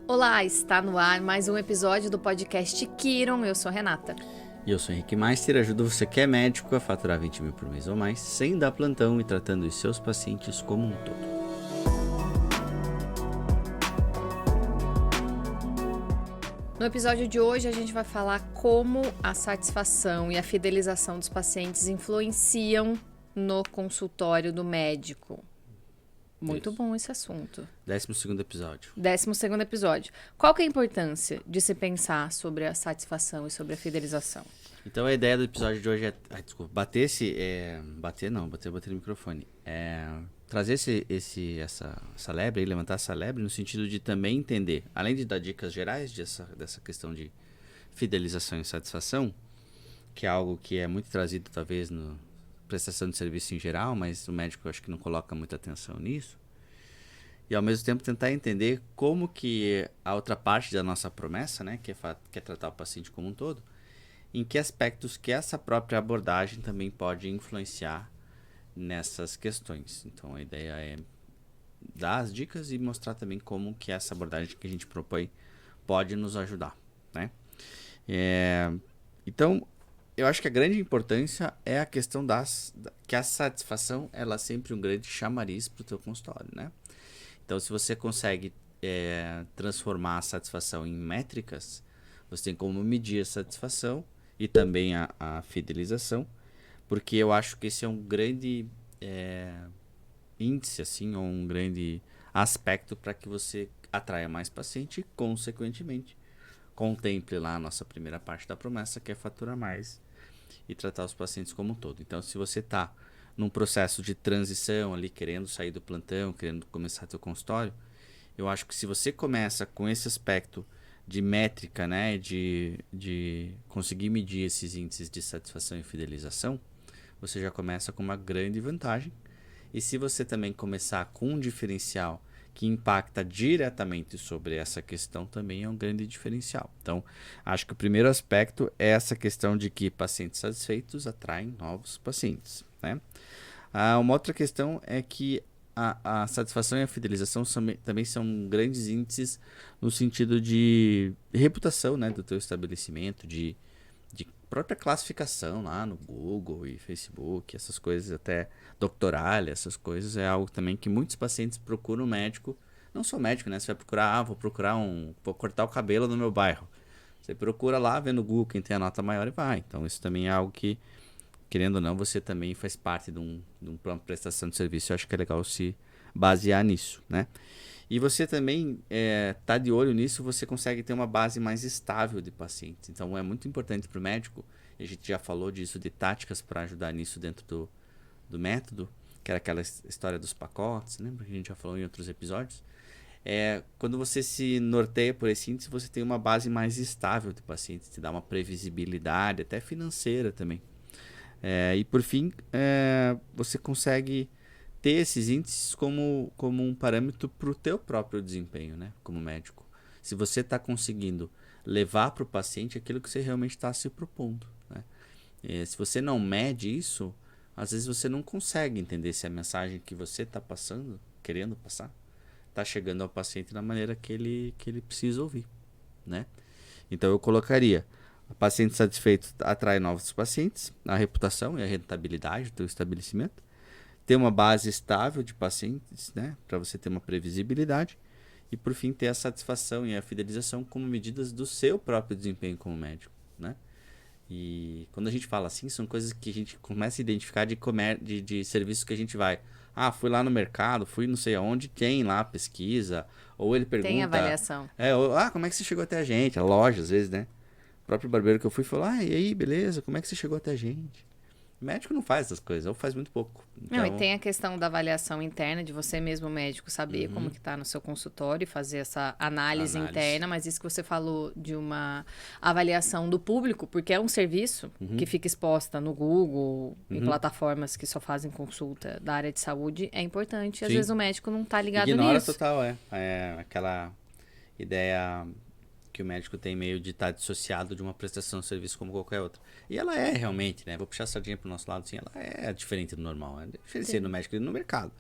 Olá, está no ar mais um episódio do podcast Kiron. Eu sou Renata. E eu sou Henrique Meister, ajudo você que é médico a faturar 20 mil por mês ou mais, sem dar plantão e tratando os seus pacientes como um todo. No episódio de hoje a gente vai falar como a satisfação e a fidelização dos pacientes influenciam no consultório do médico. Muito Isso. bom esse assunto. 12º episódio. 12º episódio. Qual que é a importância de se pensar sobre a satisfação e sobre a fidelização? Então a ideia do episódio de hoje é... bater no microfone. Trazer essa lebre, levantar essa lebre no sentido de também entender, além de dar dicas gerais dessa questão de fidelização e satisfação, que é algo que é muito trazido talvez no prestação de serviço em geral, mas o médico eu acho que não coloca muita atenção nisso. E ao mesmo tempo tentar entender como que a outra parte da nossa promessa, né, que é tratar o paciente como um todo, em que aspectos que essa própria abordagem também pode influenciar nessas questões. Então a ideia é dar as dicas e mostrar também como que essa abordagem que a gente propõe pode nos ajudar, né? Então, eu acho que a grande importância é a questão que a satisfação ela é sempre um grande chamariz para o teu consultório, né? Então, se você consegue transformar a satisfação em métricas, você tem como medir a satisfação e também a fidelização, porque eu acho que esse é um grande índice, assim, ou um grande aspecto para que você atraia mais paciente e, consequentemente, contemple lá a nossa primeira parte da promessa, que é faturar mais e tratar os pacientes como um todo. Então, se você está num processo de transição ali, querendo sair do plantão, querendo começar teu consultório, eu acho que se você começa com esse aspecto de métrica, né, de conseguir medir esses índices de satisfação e fidelização, você já começa com uma grande vantagem. E se você também começar com um diferencial que impacta diretamente sobre essa questão, também é um grande diferencial. Então, acho que o primeiro aspecto é essa questão de que pacientes satisfeitos atraem novos pacientes, né? Uma outra questão é que a satisfação e a fidelização também são grandes índices no sentido de reputação, né, do teu estabelecimento, de própria classificação lá no Google e Facebook, essas coisas, até Doctoralia, essas coisas, é algo também que muitos pacientes procuram médico, não só médico, né? Você vai procurar, vou cortar o cabelo no meu bairro. Você procura lá, vê no Google quem tem a nota maior e vai. Então isso também é algo que, querendo ou não, você também faz parte de um plano de prestação de serviço. Eu acho que é legal se basear nisso, né? E você também tá de olho nisso, você consegue ter uma base mais estável de pacientes. Então é muito importante para o médico, e a gente já falou disso, de táticas para ajudar nisso dentro do método, que era aquela história dos pacotes, lembra que a gente já falou em outros episódios? Quando você se norteia por esse índice, você tem uma base mais estável de pacientes, te dá uma previsibilidade, até financeira também. E por fim, você consegue ter esses índices como um parâmetro para o teu próprio desempenho, né, como médico. Se você está conseguindo levar para o paciente aquilo que você realmente está se propondo, né? Se você não mede isso, às vezes você não consegue entender se a mensagem que você está passando, querendo passar, está chegando ao paciente da maneira que ele precisa ouvir, né? Então eu colocaria: o paciente satisfeito atrai novos pacientes, a reputação e a rentabilidade do teu estabelecimento, ter uma base estável de pacientes, né, para você ter uma previsibilidade, e por fim ter a satisfação e a fidelização como medidas do seu próprio desempenho como médico, né? E quando a gente fala assim, são coisas que a gente começa a identificar de serviços que a gente vai. Fui lá no mercado, fui não sei aonde, tem lá pesquisa, ou ele Tem pergunta, avaliação. como é que você chegou até a gente? A loja, às vezes, né? O próprio barbeiro que eu fui falou, e aí, beleza, como é que você chegou até a gente? O médico não faz essas coisas, ou faz muito pouco. Não, e Então, tem a questão da avaliação interna, de você mesmo, médico, saber como que tá no seu consultório e fazer essa análise interna, mas isso que você falou de uma avaliação do público, porque é um serviço que fica exposta no Google, em plataformas que só fazem consulta da área de saúde, é importante. Às sim, vezes o médico não tá ligado ignora nisso. total, aquela ideia que o médico tem meio de estar dissociado de uma prestação de serviço como qualquer outra. E ela é realmente, né? Vou puxar a sardinha pro nosso lado, assim, ela é diferente do normal. É diferente no médico e no mercado.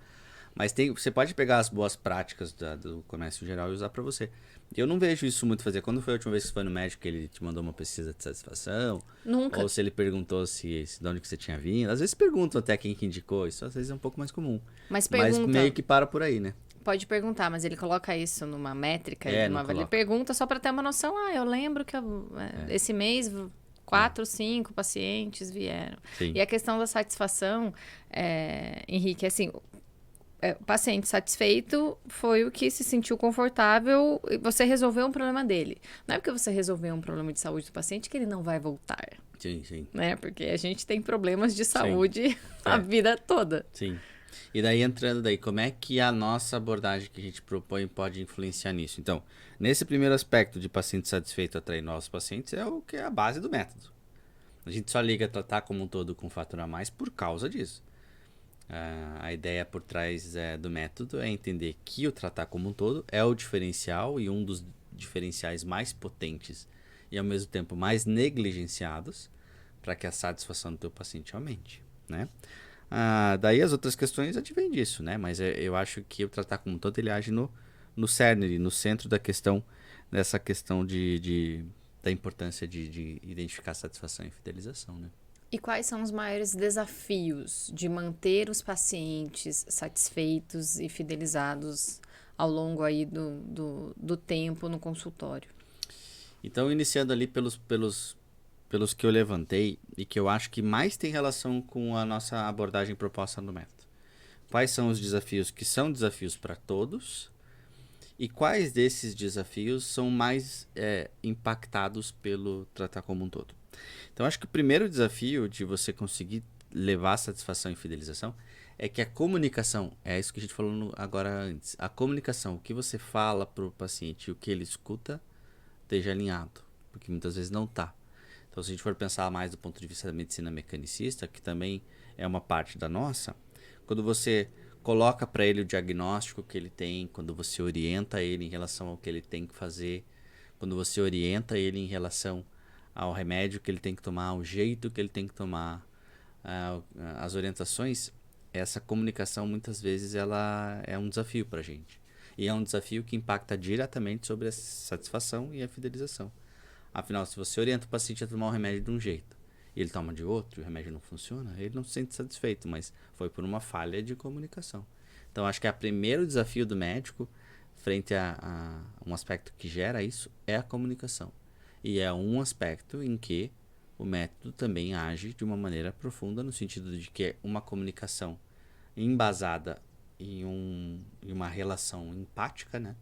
Mas você pode pegar as boas práticas do comércio geral e usar para você. Eu não vejo isso muito fazer. Quando foi a última vez que você foi no médico que ele te mandou uma pesquisa de satisfação? Nunca. Ou se ele perguntou de onde que você tinha vindo? Às vezes perguntam até quem que indicou. Isso às vezes é um pouco mais comum. Mas meio que para por aí, né? Pode perguntar, mas ele coloca isso numa métrica? Ele pergunta só para ter uma noção. Eu lembro que esse mês 4, 5 pacientes vieram. Sim. E a questão da satisfação, Henrique, assim, o paciente satisfeito foi o que se sentiu confortável e você resolveu um problema dele. Não é porque você resolveu um problema de saúde do paciente que ele não vai voltar. Sim, sim. Né? Porque a gente tem problemas de saúde a vida toda. Sim. E daí, entrando daí, como é que a nossa abordagem que a gente propõe pode influenciar nisso? Então, nesse primeiro aspecto de paciente satisfeito atrair novos pacientes, é o que é a base do método. A gente só liga tratar como um todo com fator a mais por causa disso. A ideia por trás do método é entender que o tratar como um todo é o diferencial e um dos diferenciais mais potentes e ao mesmo tempo mais negligenciados para que a satisfação do teu paciente aumente, né? Daí as outras questões advêm disso, né? Mas eu acho que o tratar como um todo ele age no cerne, no centro da questão, dessa questão da importância de identificar satisfação e fidelização, né? E quais são os maiores desafios de manter os pacientes satisfeitos e fidelizados ao longo aí do tempo no consultório? Então, iniciando ali pelos que eu levantei e que eu acho que mais tem relação com a nossa abordagem proposta no método. Quais são os desafios que são desafios para todos e quais desses desafios são mais impactados pelo tratar como um todo? Então, acho que o primeiro desafio de você conseguir levar satisfação e fidelização é que a comunicação, é isso que a gente falou agora antes, a comunicação, o que você fala para o paciente e o que ele escuta, esteja alinhado, porque muitas vezes não está. Então, se a gente for pensar mais do ponto de vista da medicina mecanicista, que também é uma parte da nossa, quando você coloca para ele o diagnóstico que ele tem, quando você orienta ele em relação ao que ele tem que fazer, quando você orienta ele em relação ao remédio que ele tem que tomar, ao jeito que ele tem que tomar, as orientações, essa comunicação muitas vezes ela é um desafio para a gente. E é um desafio que impacta diretamente sobre a satisfação e a fidelização. Afinal, se você orienta o paciente a tomar um remédio de um jeito e ele toma de outro e o remédio não funciona, ele não se sente satisfeito, mas foi por uma falha de comunicação. Então, acho que o primeiro desafio do médico, frente a um aspecto que gera isso, é a comunicação. E é um aspecto em que o método também age de uma maneira profunda, no sentido de que é uma comunicação embasada em uma relação empática, né?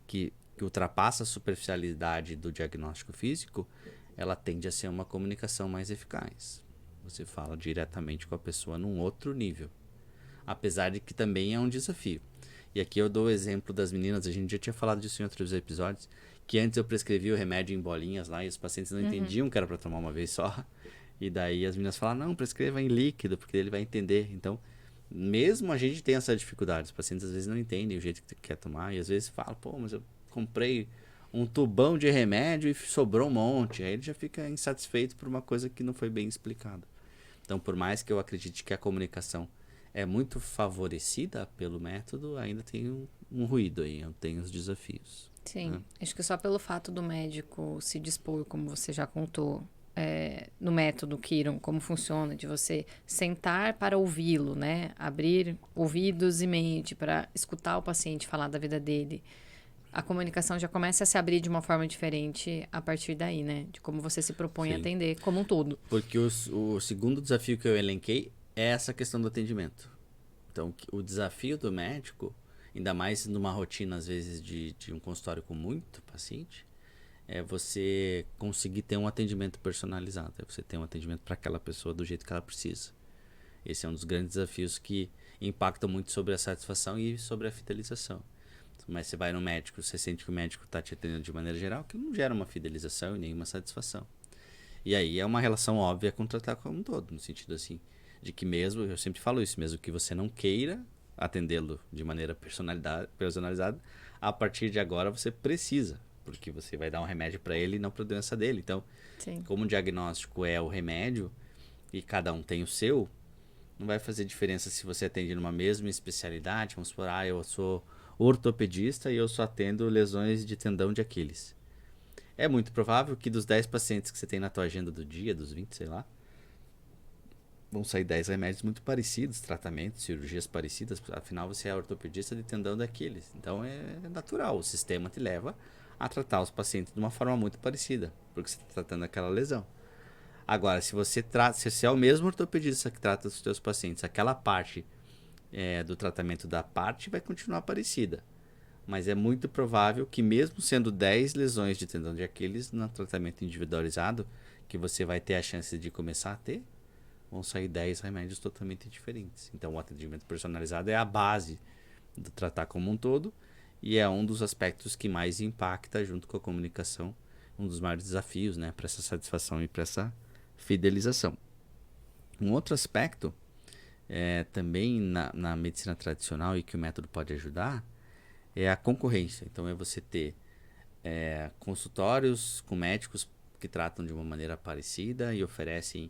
Que ultrapassa a superficialidade do diagnóstico físico, ela tende a ser uma comunicação mais eficaz. Você fala diretamente com a pessoa num outro nível. Apesar de que também é um desafio. E aqui eu dou o exemplo das meninas, a gente já tinha falado disso em outros episódios, que antes eu prescrevia o remédio em bolinhas lá e os pacientes não entendiam que era para tomar uma vez só. E daí as meninas falaram, não, prescreva em líquido, porque ele vai entender. Então, mesmo a gente tem essa dificuldade, os pacientes às vezes não entendem o jeito que quer tomar, e às vezes falam, pô, mas eu comprei um tubão de remédio e sobrou um monte. Aí ele já fica insatisfeito por uma coisa que não foi bem explicada. Então, por mais que eu acredite que a comunicação é muito favorecida pelo método, ainda tem um ruído aí, tem os desafios. Sim, né? Acho que só pelo fato do médico se dispor, como você já contou, no método Kiron, como funciona, de você sentar para ouvi-lo, né? Abrir ouvidos e mente para escutar o paciente falar da vida dele. A comunicação já começa a se abrir de uma forma diferente a partir daí, né? De como você se propõe a atender como um todo. Porque o segundo desafio que eu elenquei é essa questão do atendimento. Então, o desafio do médico, ainda mais numa rotina, às vezes, de um consultório com muito paciente, é você conseguir ter um atendimento personalizado. É você ter um atendimento para aquela pessoa do jeito que ela precisa. Esse é um dos grandes desafios que impactam muito sobre a satisfação e sobre a fidelização. Mas você vai no médico, você sente que o médico está te atendendo de maneira geral, que não gera uma fidelização e nenhuma satisfação. E aí é uma relação óbvia com tratar como um todo, no sentido assim, de que mesmo, eu sempre falo isso, mesmo que você não queira atendê-lo de maneira personalizada, a partir de agora você precisa, porque você vai dar um remédio para ele e não para a doença dele. Então, como o diagnóstico é o remédio e cada um tem o seu, Não vai fazer diferença se você atende numa mesma especialidade. Vamos supor, eu sou ortopedista e eu só atendo lesões de tendão de Aquiles. É muito provável que dos 10 pacientes que você tem na tua agenda do dia, dos 20, sei lá, vão sair 10 remédios muito parecidos, tratamentos, cirurgias parecidas. Afinal, você é ortopedista de tendão de Aquiles. Então, é natural. O sistema te leva a tratar os pacientes de uma forma muito parecida, porque você está tratando aquela lesão. Agora, se você é o mesmo ortopedista que trata os seus pacientes, aquela parte do tratamento da parte vai continuar parecida. Mas é muito provável que mesmo sendo 10 lesões de tendão de Aquiles no tratamento individualizado, que você vai ter a chance de começar a ter, vão sair 10 remédios totalmente diferentes. Então, o atendimento personalizado é a base do tratar como um todo e é um dos aspectos que mais impacta junto com a comunicação, um dos maiores desafios, né, para essa satisfação e para essa fidelização. Um outro aspecto também na medicina tradicional e que o método pode ajudar é a concorrência. Então, é você ter consultórios com médicos que tratam de uma maneira parecida e oferecem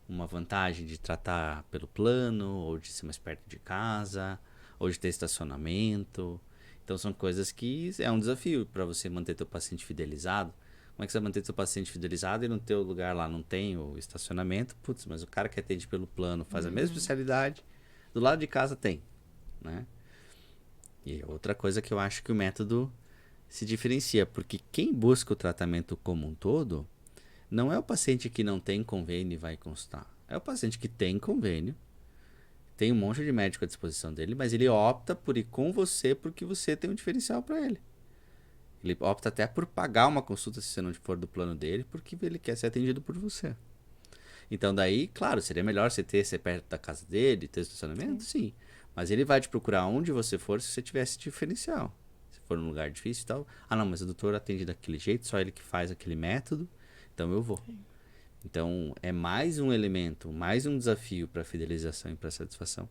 uma vantagem de tratar pelo plano, ou de ser mais perto de casa, ou de ter estacionamento. Então, são coisas que é um desafio para você manter teu paciente fidelizado. Como é que você vai manter teu paciente fidelizado e no teu lugar lá não tem o estacionamento? Putz, mas o cara que atende pelo plano faz a mesma especialidade, do lado de casa tem, né? E outra coisa que eu acho que o método se diferencia, porque quem busca o tratamento como um todo não é o paciente que não tem convênio e vai consultar. É o paciente que tem convênio, tem um monte de médico à disposição dele, mas ele opta por ir com você porque você tem um diferencial para ele. Ele opta até por pagar uma consulta se você não for do plano dele, porque ele quer ser atendido por você. Então daí, claro, seria melhor você ser perto da casa dele, ter estacionamento? Sim. Mas ele vai te procurar onde você for se você tivesse diferencial. Se for num lugar difícil e tal. Ah, não, mas o doutor atende daquele jeito, só ele que faz aquele método. Então eu vou. Então é mais um elemento, mais um desafio para fidelização e para satisfação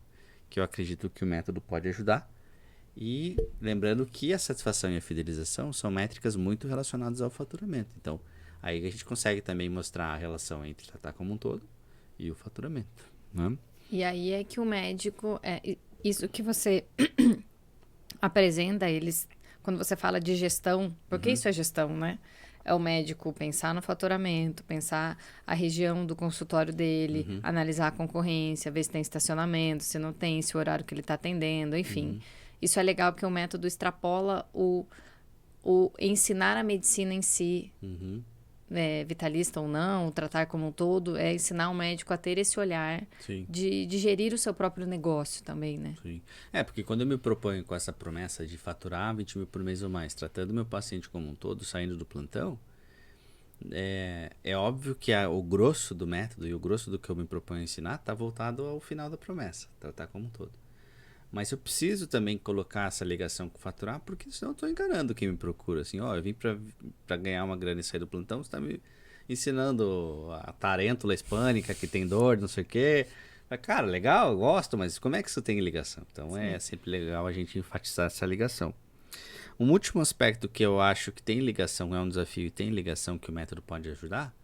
que eu acredito que o método pode ajudar. E lembrando que a satisfação e a fidelização são métricas muito relacionadas ao faturamento. Então aí a gente consegue também mostrar a relação entre tratar como um todo e o faturamento, né? E aí é que o médico, isso que você apresenta, eles, quando você fala de gestão, porque isso é gestão, né? É o médico pensar no faturamento, pensar a região do consultório dele, analisar a concorrência, ver se tem estacionamento, se não tem, se o horário que ele está atendendo, enfim. Isso é legal porque o método extrapola o ensinar a medicina em si, vitalista ou não, o tratar como um todo, é ensinar o médico a ter esse olhar de gerir o seu próprio negócio também, né? Sim. Porque quando eu me proponho com essa promessa de faturar 20 mil por mês ou mais, tratando meu paciente como um todo, saindo do plantão, é óbvio que o grosso do método e o grosso do que eu me proponho ensinar está voltado ao final da promessa, tratar como um todo. Mas eu preciso também colocar essa ligação com faturar, porque senão eu estou enganando quem me procura. Assim, eu vim para ganhar uma grana e sair do plantão, você está me ensinando a tarêntula hispânica que tem dor, não sei o quê. Cara, legal, eu gosto, mas como é que isso tem ligação? Então é sempre legal a gente enfatizar essa ligação. Um último aspecto que eu acho que tem ligação, é um desafio e tem ligação que o método pode ajudar,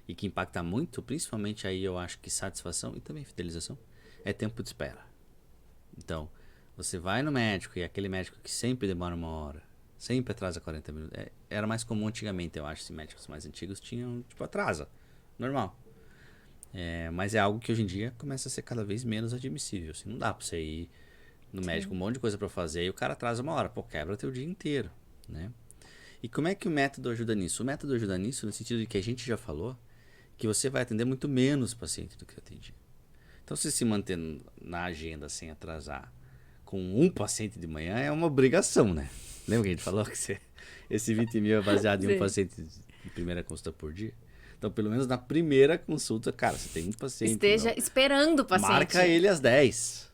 e que impacta muito, principalmente aí eu acho que satisfação e também fidelização, é tempo de espera. Então, você vai no médico e aquele médico que sempre demora 1 hora, sempre atrasa 40 minutos. Era mais comum antigamente, eu acho, se médicos mais antigos tinham, atrasa. Normal. Mas é algo que hoje em dia começa a ser cada vez menos admissível. Assim, não dá pra você ir no médico, um monte de coisa pra fazer e o cara atrasa 1 hora. Pô, quebra teu dia inteiro, né? E como é que o método ajuda nisso? O método ajuda nisso no sentido de que a gente já falou que você vai atender muito menos paciente do que atendia. Então, se manter na agenda sem atrasar com um paciente de manhã é uma obrigação, né? Lembra que a gente falou que esse 20 mil é baseado em um paciente de primeira consulta por dia? Então, pelo menos na primeira consulta, cara, você tem um paciente. Esteja esperando o paciente. Marca ele às 10.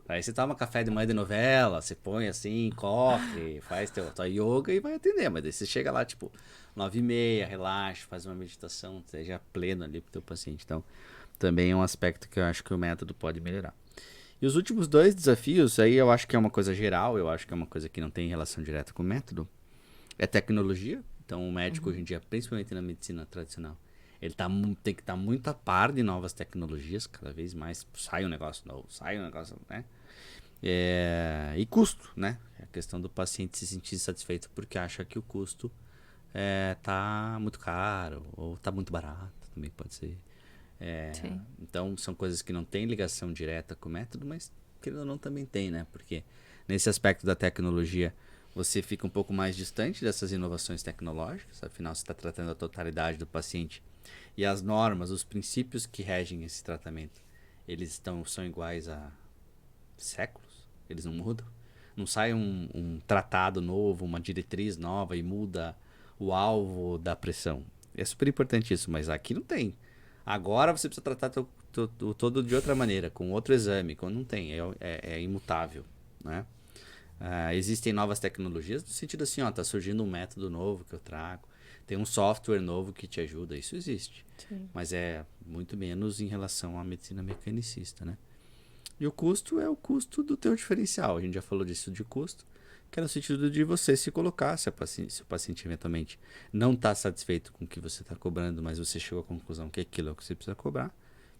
Aí você toma café de manhã de novela, você põe assim, corre, faz tua yoga e vai atender. Mas daí você chega lá, 9h30, relaxa, faz uma meditação, seja pleno ali pro teu paciente. Então, também é um aspecto que eu acho que o método pode melhorar. E os últimos 2 desafios, aí eu acho que é uma coisa geral, eu acho que é uma coisa que não tem relação direta com o método, é tecnologia. Então o médico hoje em dia, principalmente na medicina tradicional, Ele tem que estar muito a par de novas tecnologias, cada vez mais sai um negócio novo, né? E custo, né? A questão do paciente se sentir satisfeito porque acha que o custo tá muito caro ou tá muito barato, também pode ser. Então, são coisas que não têm ligação direta com o método, mas querendo ou não também tem, né? Porque nesse aspecto da tecnologia, você fica um pouco mais distante dessas inovações tecnológicas, afinal você está tratando a totalidade do paciente e as normas, os princípios que regem esse tratamento, eles são iguais há séculos, eles não mudam. Não sai um tratado novo, uma diretriz nova e muda o alvo da pressão. É super importante isso, mas aqui não tem. Agora você precisa tratar todo de outra maneira, com outro exame, quando não tem, é imutável, né? Existem novas tecnologias no sentido assim, tá surgindo um método novo que eu trago, tem um software novo que te ajuda, isso existe. Sim. Mas é muito menos em relação à medicina mecanicista, né? E o custo é o custo do teu diferencial, a gente já falou disso de custo, que é no sentido de você se colocar, se o paciente eventualmente não está satisfeito com o que você está cobrando, mas você chegou à conclusão que aquilo é o que você precisa cobrar,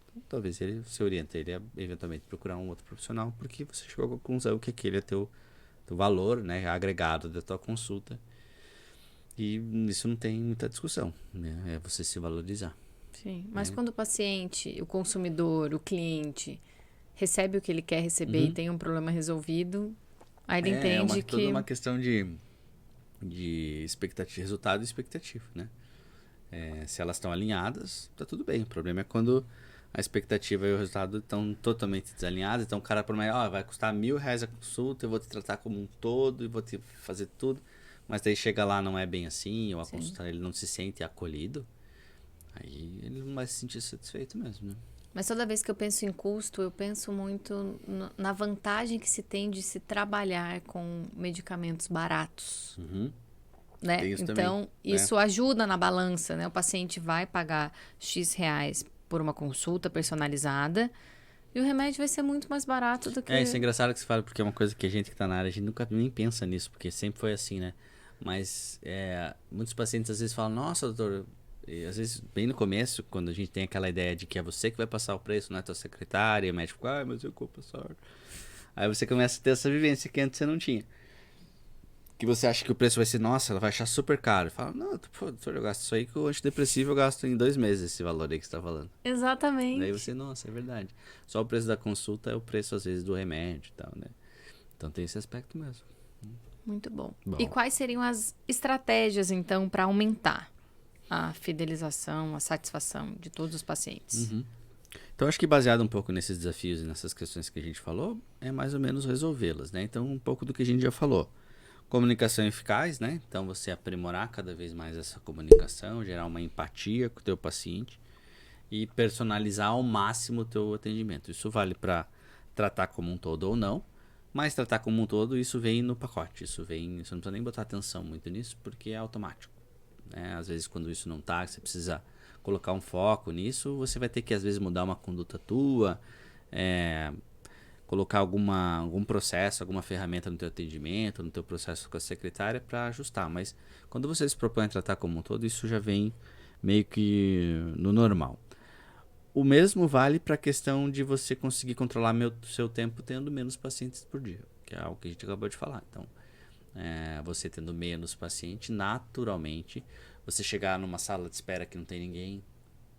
então, talvez você oriente ele a eventualmente procurar um outro profissional, porque você chegou à conclusão que aquele é teu valor, né, agregado da tua consulta. E isso não tem muita discussão, né? É você se valorizar. Sim, mas quando o paciente, o consumidor, o cliente recebe o que ele quer receber e tem um problema resolvido, aí ele entende que... toda uma questão de expectativa, resultado e expectativa, né? Se elas estão alinhadas, tá tudo bem. O problema é quando a expectativa e o resultado estão totalmente desalinhados. Então o cara promete, vai custar R$1.000 a consulta, eu vou te tratar como um todo e vou te fazer tudo. Mas daí chega lá, não é bem assim, ou a consulta ele não se sente acolhido, aí ele não vai se sentir satisfeito mesmo, né? Mas toda vez que eu penso em custo, eu penso muito na vantagem que se tem de se trabalhar com medicamentos baratos. Né? Isso então, também, isso ajuda na balança, né? O paciente vai pagar X reais por uma consulta personalizada e o remédio vai ser muito mais barato do que... Isso é engraçado que você fala, porque é uma coisa que a gente que está na área, a gente nunca nem pensa nisso, porque sempre foi assim, né? Mas muitos pacientes às vezes falam, nossa, doutor, e às vezes bem no começo, quando a gente tem aquela ideia de que é você que vai passar o preço, não é tua secretária, e o médico, mas eu vou passar. Aí você começa a ter essa vivência que antes você não tinha. Que você acha que o preço vai ser, nossa, ela vai achar super caro. Fala, não, doutor, eu gasto isso aí, que o antidepressivo eu gasto em 2 meses esse valor aí que você tá falando. Exatamente. Daí você, nossa, é verdade. Só o preço da consulta é o preço, às vezes, do remédio e tal, né? Então tem esse aspecto mesmo. Muito bom. E quais seriam as estratégias, então, para aumentar a fidelização, a satisfação de todos os pacientes? Então, acho que baseado um pouco nesses desafios e nessas questões que a gente falou, é mais ou menos resolvê-las, né? Então, um pouco do que a gente já falou. Comunicação eficaz, né? Então, você aprimorar cada vez mais essa comunicação, gerar uma empatia com o teu paciente e personalizar ao máximo o teu atendimento. Isso vale para tratar como um todo ou não, mas tratar como um todo, isso vem no pacote. Você não precisa nem botar atenção muito nisso, porque é automático, né? Às vezes, quando isso não tá, você precisa colocar um foco nisso, você vai ter que, às vezes, mudar uma conduta tua, colocar algum processo, alguma ferramenta no teu atendimento, no teu processo com a secretária para ajustar. Mas quando você se propõe a tratar como um todo, isso já vem meio que no normal. O mesmo vale para a questão de você conseguir controlar seu tempo tendo menos pacientes por dia, que é algo que a gente acabou de falar. Então, você tendo menos pacientes, naturalmente, você chegar numa sala de espera que não tem ninguém.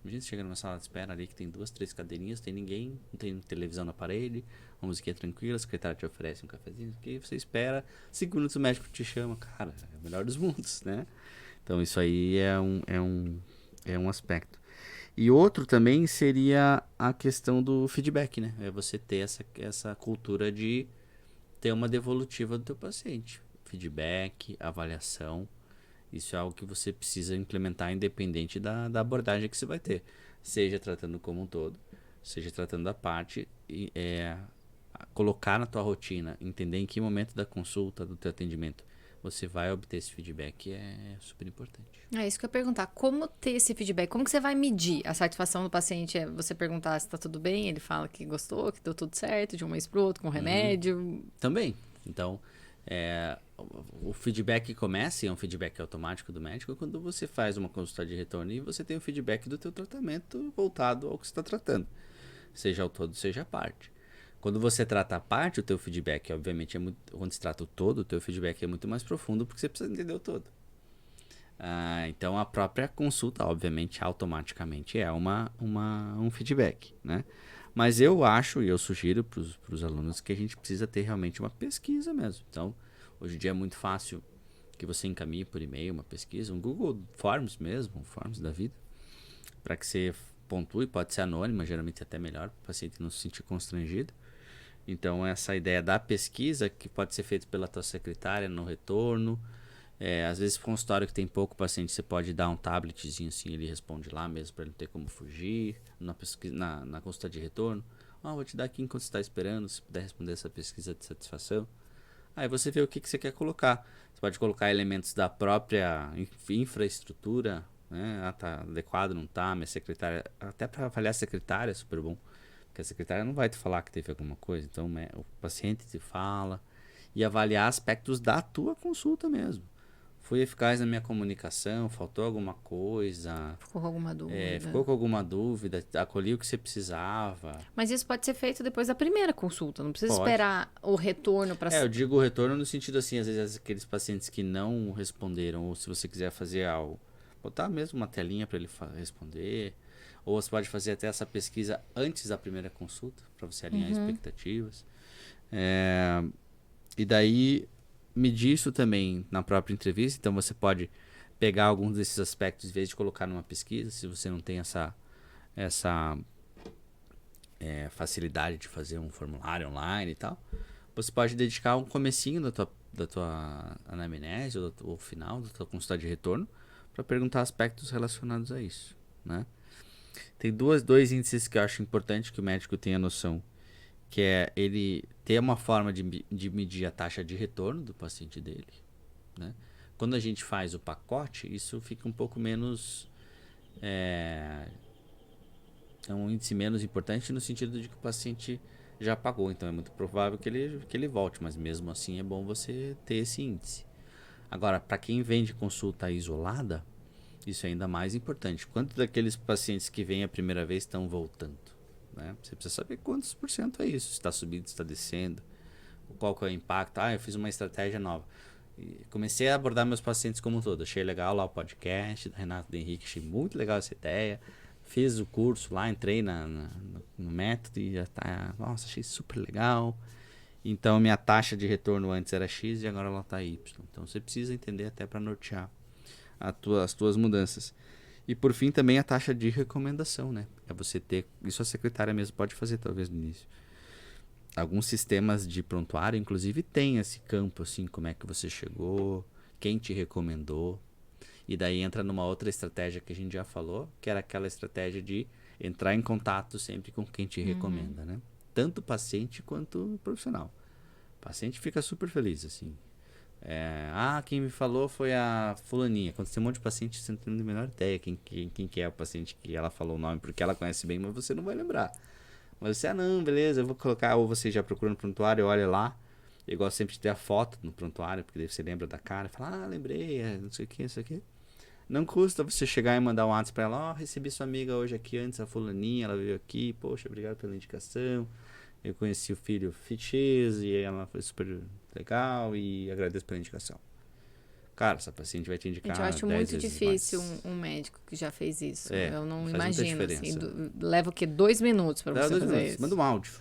Imagina você chega numa sala de espera ali que tem 2, 3 cadeirinhas, tem ninguém, não tem televisão na parede, uma musiquinha tranquila, a secretária te oferece um cafezinho, que você espera, 5 minutos o médico te chama, cara, é o melhor dos mundos, né? Então isso aí é um aspecto. E outro também seria a questão do feedback, né? É você ter essa cultura de ter uma devolutiva do teu paciente. Feedback, avaliação, isso é algo que você precisa implementar independente da abordagem que você vai ter. Seja tratando como um todo, seja tratando da parte, colocar na tua rotina, entender em que momento da consulta, do teu atendimento, você vai obter esse feedback é super importante. É isso que eu ia perguntar. Como ter esse feedback? Como que você vai medir a satisfação do paciente? É você perguntar se tá tudo bem, ele fala que gostou, que deu tudo certo, de um mês pro outro, com remédio? Também. Então, O feedback começa, e é um feedback automático do médico, quando você faz uma consulta de retorno e você tem o feedback do teu tratamento voltado ao que você está tratando, seja ao todo, seja a parte. Quando você trata a parte, o teu feedback, obviamente, quando você trata o todo, o teu feedback é muito mais profundo, porque você precisa entender o todo. Então, a própria consulta, obviamente, automaticamente é um feedback, né? Mas eu acho, e eu sugiro para os alunos, que a gente precisa ter realmente uma pesquisa mesmo. Então, hoje em dia é muito fácil que você encaminhe por e-mail uma pesquisa, um Google Forms mesmo, um Forms da vida, para que você pontue, pode ser anônima, geralmente até melhor, para o paciente não se sentir constrangido. Então, essa ideia da pesquisa, que pode ser feita pela tua secretária no retorno. Às vezes, para um consultório que tem pouco paciente, você pode dar um tabletzinho assim, ele responde lá mesmo, para ele não ter como fugir. Na pesquisa, na consulta de retorno, vou te dar aqui enquanto você está esperando, se puder responder essa pesquisa de satisfação. Aí você vê o que você quer colocar. Você pode colocar elementos da própria infraestrutura, né? Tá adequado, não tá? Minha secretária, até para avaliar a secretária é super bom, porque a secretária não vai te falar que teve alguma coisa, então o paciente te fala. E avaliar aspectos da tua consulta mesmo. Fui eficaz na minha comunicação, faltou alguma coisa. Ficou com alguma dúvida. Ficou com alguma dúvida, acolhi o que você precisava. Mas isso pode ser feito depois da primeira consulta, não precisa Pode. esperar o retorno para... Eu digo o retorno no sentido assim, às vezes aqueles pacientes que não responderam, ou se você quiser fazer algo, botar mesmo uma telinha para ele responder, ou você pode fazer até essa pesquisa antes da primeira consulta, para você alinhar expectativas. E daí, medir isso também na própria entrevista. Então, você pode pegar alguns desses aspectos, em vez de colocar numa pesquisa, se você não tem essa facilidade de fazer um formulário online e tal. Você pode dedicar um comecinho da tua anamnese ou final da tua consulta de retorno para perguntar aspectos relacionados a isso, né? Tem dois índices que eu acho importante que o médico tenha noção, que é ele ter uma forma de medir a taxa de retorno do paciente dele, né? Quando a gente faz o pacote, isso fica um pouco menos... É um índice menos importante no sentido de que o paciente já pagou, então é muito provável que ele volte, mas mesmo assim é bom você ter esse índice. Agora, para quem vem de consulta isolada, isso é ainda mais importante. Quantos daqueles pacientes que vêm a primeira vez estão voltando, né? Você precisa saber quantos por cento é isso. Se está subindo, se está descendo. Qual que é o impacto. Eu fiz uma estratégia nova. E comecei a abordar meus pacientes como um todo. Achei legal lá o podcast do Renato e do Henrique. Achei muito legal essa ideia. Fiz o curso lá, entrei no método e já tá... Nossa, achei super legal. Então, minha taxa de retorno antes era X e agora ela está Y. Então, você precisa entender até para nortear as tuas mudanças. E por fim também a taxa de recomendação, né? É você ter, isso a secretária mesmo pode fazer talvez no início. Alguns sistemas de prontuário inclusive tem esse campo assim, como é que você chegou, quem te recomendou. E daí entra numa outra estratégia que a gente já falou, que era aquela estratégia de entrar em contato sempre com quem te recomenda, né? Tanto o paciente quanto o profissional. O paciente fica super feliz assim. Quem me falou foi a fulaninha. Quando você tem um monte de paciente, você não tem a menor ideia quem que é o paciente que ela falou o nome, porque ela conhece bem, mas você não vai lembrar. Mas você, não, beleza, eu vou colocar, ou você já procura no prontuário, olha lá. Eu gosto sempre de ter a foto no prontuário, porque daí você lembra da cara, fala, lembrei, não sei o que, isso aqui. Não custa você chegar e mandar um WhatsApp pra ela, recebi sua amiga hoje aqui antes, a fulaninha, ela veio aqui, poxa, obrigado pela indicação. Eu conheci o filho X e ela foi super legal e agradeço pela indicação. Cara, essa paciente vai te indicar 10 vezes mais. Eu acho muito difícil um médico que já fez isso. Eu não imagino. Assim, leva o quê? 2 minutos para você fazer isso? Manda um áudio.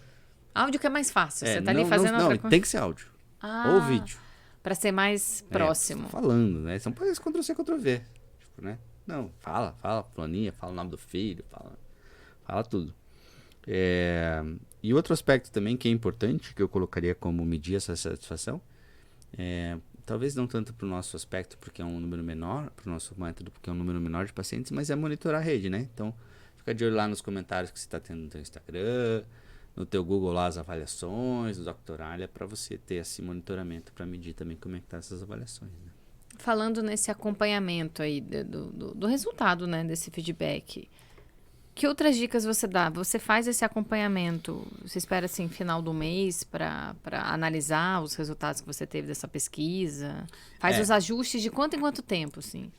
Áudio que é mais fácil. Você tá ali fazendo outra coisa. Tem que ser áudio. Ou vídeo. Para ser mais próximo. Falando, né? São coisas Ctrl-C, Ctrl-V. Tipo, né? Não, fala planinha, fala o nome do filho, fala tudo. E outro aspecto também que é importante, que eu colocaria como medir essa satisfação, talvez não tanto para o nosso aspecto, porque é um número menor, para o nosso método, porque é um número menor de pacientes, mas é monitorar a rede, né? Então, fica de olho lá nos comentários que você está tendo no teu Instagram, no teu Google lá as avaliações, no Doctoralia, para você ter esse monitoramento para medir também como é que tá essas avaliações, né? Falando nesse acompanhamento aí do resultado, né, desse feedback, Que outras dicas você dá? Você faz esse acompanhamento, você espera assim, final do mês para analisar os resultados que você teve dessa pesquisa? Faz os ajustes de quanto em quanto tempo, assim?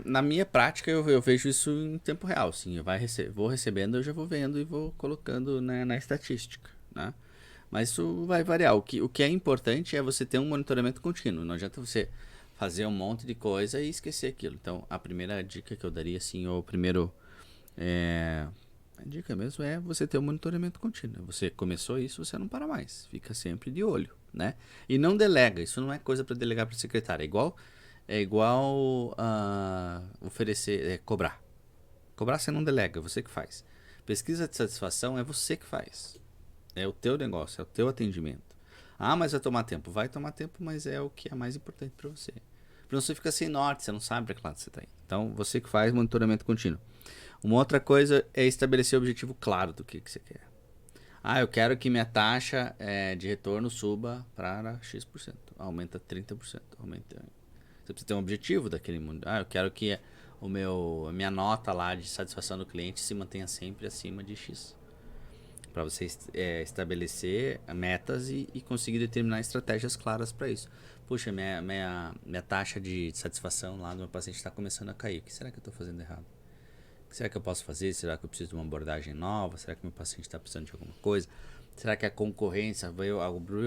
Na minha prática eu vejo isso em tempo real, sim. Vou recebendo, eu já vou vendo e vou colocando na estatística, né? Mas isso vai variar. O que é importante é você ter um monitoramento contínuo. Não adianta você fazer um monte de coisa e esquecer aquilo. Então, a primeira dica que eu daria, assim, ou o primeiro... a dica mesmo é você ter um monitoramento contínuo. Você começou isso, você não para mais. Fica sempre de olho, né? E não delega. Isso não é coisa para delegar para secretária. É igual oferecer, cobrar. Cobrar você não delega, é você que faz. Pesquisa de satisfação é você que faz. É o teu negócio, é o teu atendimento. Ah, mas vai tomar tempo. Vai tomar tempo, mas é o que é mais importante para você. Para você ficar sem norte, você não sabe para que lado você está indo. Então, você que faz monitoramento contínuo. Uma outra coisa é estabelecer o objetivo claro do que você quer. Ah, eu quero que minha taxa de retorno suba para X%. Aumenta 30%. Você precisa ter um objetivo daquele mundo. Ah, eu quero que a minha nota lá de satisfação do cliente se mantenha sempre acima de X. Para você estabelecer metas e conseguir determinar estratégias claras para isso. Puxa, minha taxa de satisfação lá do meu paciente está começando a cair. O que será que eu estou fazendo errado? O que será que eu posso fazer? Será que eu preciso de uma abordagem nova? Será que meu paciente está precisando de alguma coisa? Será que a concorrência abriu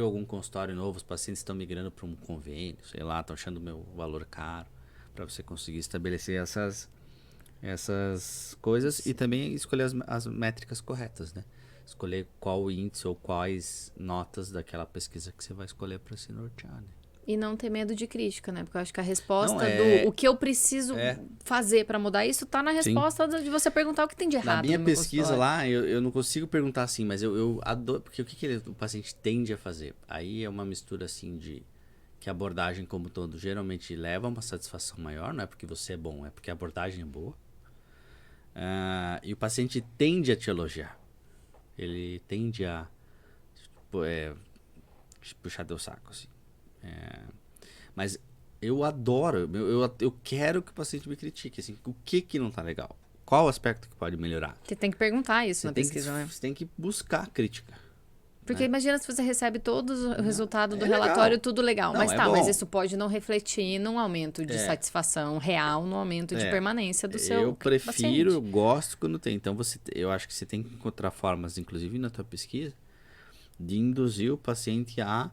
algum consultório novo? Os pacientes estão migrando para um convênio, sei lá, estão achando o meu valor caro. Para você conseguir estabelecer essas coisas e também escolher as métricas corretas, né? Escolher qual índice ou quais notas daquela pesquisa que você vai escolher para se nortear, né? E não ter medo de crítica, né? Porque eu acho que a resposta o que eu preciso fazer para mudar isso tá na resposta de você perguntar o que tem de errado. Na minha pesquisa lá, eu não consigo perguntar assim, mas eu adoro. Porque o que o paciente tende a fazer? Aí é uma mistura assim de que a abordagem, como todo, geralmente leva a uma satisfação maior, não é porque você é bom, é porque a abordagem é boa. E o paciente tende a te elogiar. Ele tende a puxar teu saco, assim. Mas eu adoro, eu quero que o paciente me critique, assim, o que não tá legal? Qual aspecto que pode melhorar? Você tem que perguntar isso na pesquisa, né? Você tem que buscar crítica. Porque imagina se você recebe todos o resultado do relatório, tudo legal. Mas mas isso pode não refletir num aumento de satisfação real, num aumento de permanência do seu paciente. Eu gosto quando tem. Então, eu acho que você tem que encontrar formas, inclusive na tua pesquisa, de induzir o paciente a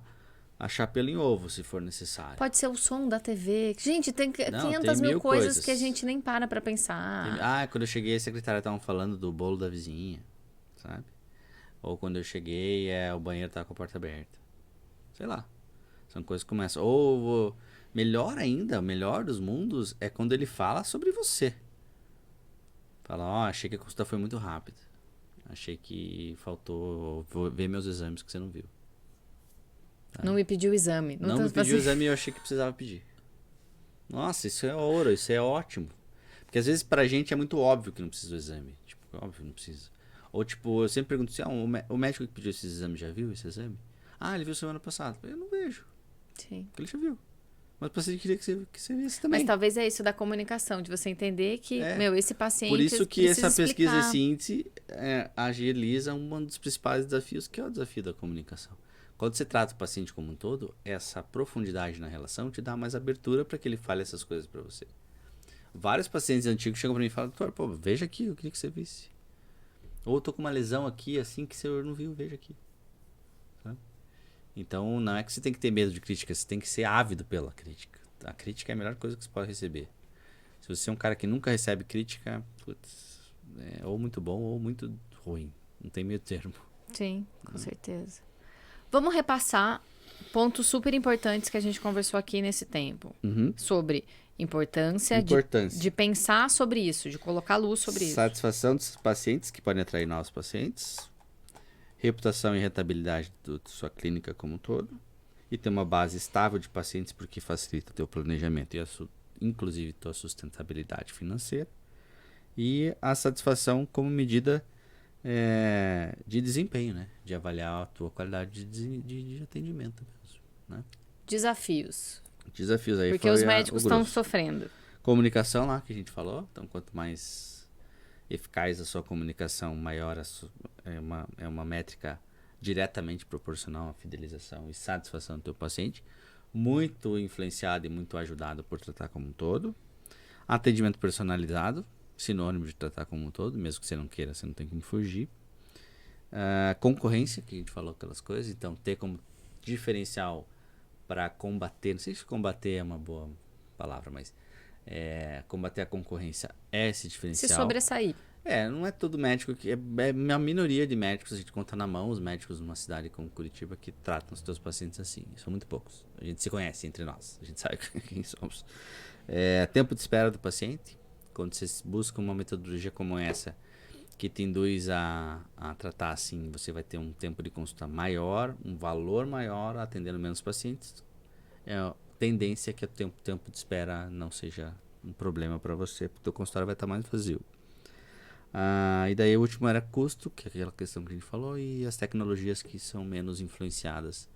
achar pelo em ovo, se for necessário. Pode ser o som da TV. Gente, tem 500 mil coisas que a gente nem para pensar. Quando eu cheguei, a secretária estavam falando do bolo da vizinha, sabe? Ou quando eu cheguei, o banheiro tá com a porta aberta. Sei lá. São coisas que começam. Ou, melhor ainda, o melhor dos mundos é quando ele fala sobre você. Fala, achei que a consulta foi muito rápida. Achei que faltou ver meus exames que você não viu. Não me pediu o exame. Não me pediu o exame e eu achei que precisava pedir. Nossa, isso é ouro, isso é ótimo. Porque às vezes pra gente é muito óbvio que não precisa do exame. Tipo, óbvio que não precisa. Ou tipo, eu sempre pergunto assim, o médico que pediu esses exames já viu esse exame? Ele viu semana passada. Eu não vejo. Sim. Porque ele já viu. Mas o paciente queria que você visse também. Mas talvez é isso da comunicação, de você entender que, esse paciente por isso que essa pesquisa, explicar. esse índice, agiliza um dos principais desafios, que é o desafio da comunicação. Quando você trata o paciente como um todo, essa profundidade na relação te dá mais abertura para que ele fale essas coisas para você. Vários pacientes antigos chegam para mim e falam, doutor, veja aqui, eu queria que você visse. Ou eu tô com uma lesão aqui, assim, que você não viu, veja aqui. Sabe? Então, não é que você tem que ter medo de crítica, você tem que ser ávido pela crítica. A crítica é a melhor coisa que você pode receber. Se você é um cara que nunca recebe crítica, é ou muito bom ou muito ruim. Não tem meio termo. Sim, com certeza. Vamos repassar pontos super importantes que a gente conversou aqui nesse tempo. Sobre importância. De pensar sobre isso, de colocar luz sobre isso. Satisfação dos pacientes, que podem atrair novos pacientes. Reputação e rentabilidade da sua clínica como um todo. E ter uma base estável de pacientes, porque facilita o teu planejamento e inclusive tua sustentabilidade financeira. E a satisfação como medida de desempenho, né? De avaliar a tua qualidade de atendimento mesmo, né? Desafios aí. Porque os médicos estão sofrendo. Comunicação lá, que a gente falou. Então, quanto mais eficaz a sua comunicação, maior é uma métrica diretamente proporcional à fidelização e satisfação do teu paciente, muito influenciado e muito ajudado por tratar como um todo. Atendimento personalizado, sinônimo de tratar como um todo, mesmo que você não queira, você não tem como fugir. Concorrência, que a gente falou aquelas coisas, então ter como diferencial para combater, não sei se combater é uma boa palavra, mas combater a concorrência é esse diferencial. Se sobressair. Não é todo médico, é uma minoria de médicos, a gente conta na mão os médicos numa cidade como Curitiba que tratam os seus pacientes assim, são muito poucos. A gente se conhece entre nós, a gente sabe quem somos. Tempo de espera do paciente, quando você busca uma metodologia como essa, que te induz a tratar assim, você vai ter um tempo de consulta maior, um valor maior, atendendo menos pacientes. A tendência é que o tempo de espera não seja um problema para você, porque o teu consultório vai estar mais vazio. E daí o último era custo, que é aquela questão que a gente falou, e as tecnologias que são menos influenciadas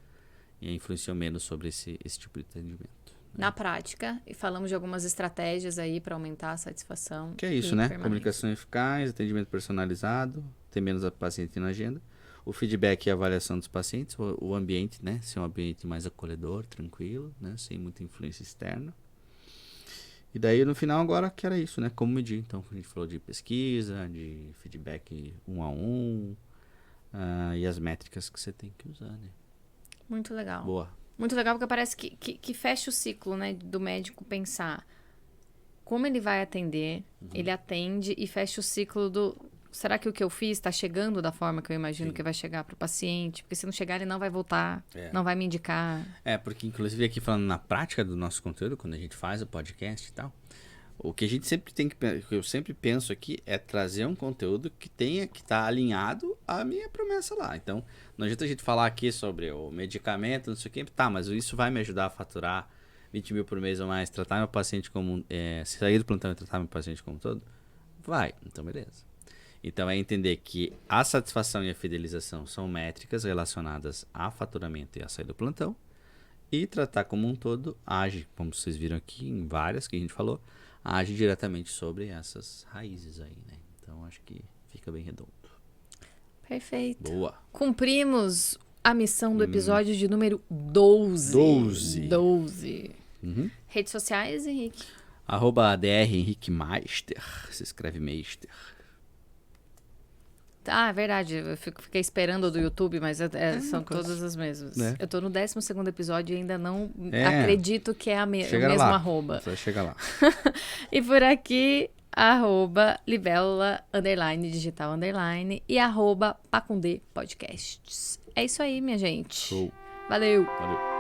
e influenciam menos sobre esse tipo de atendimento. Na prática, e falamos de algumas estratégias aí para aumentar a satisfação. Que é isso, né? Comunicação eficaz, atendimento personalizado, ter menos paciente na agenda, o feedback e a avaliação dos pacientes, o ambiente, né? Ser um ambiente mais acolhedor, tranquilo, né? Sem muita influência externa. E daí no final agora que era isso, né? Como medir. Então a gente falou de pesquisa, de feedback 1 a 1, e as métricas que você tem que usar, né? Muito legal. Boa. Muito legal porque parece que fecha o ciclo, né? Do médico pensar como ele vai atender, ele atende e fecha o ciclo do... Será que o que eu fiz está chegando da forma que eu imagino que vai chegar para o paciente? Porque se não chegar, ele não vai voltar, não vai me indicar. Porque inclusive aqui falando na prática do nosso conteúdo, quando a gente faz o podcast e tal, o que a gente sempre tem que eu sempre penso aqui é trazer um conteúdo que tenha que estar alinhado à minha promessa lá. Então, não adianta a gente falar aqui sobre o medicamento, não sei o que, mas isso vai me ajudar a faturar 20 mil por mês ou mais, tratar meu paciente como... sair do plantão e tratar meu paciente como um todo? Vai, então beleza. Então é entender que a satisfação e a fidelização são métricas relacionadas a faturamento e a saída do plantão, e tratar como um todo age, como vocês viram aqui em várias que a gente falou, age diretamente sobre essas raízes aí, né? Então acho que fica bem redondo. Perfeito. Boa. Cumprimos a missão do episódio de número 12. 12. Redes sociais, Henrique? @ADR Henrique Meister. Se escreve Meister. É verdade. Eu fiquei esperando o do YouTube, mas são todas as mesmas. Eu tô no 12º episódio e ainda não acredito que é o mesmo arroba. Você chega lá. E por aqui, @libélula _digital_ e @Pacundê Podcasts. É isso aí, minha gente. Show. Valeu. Valeu.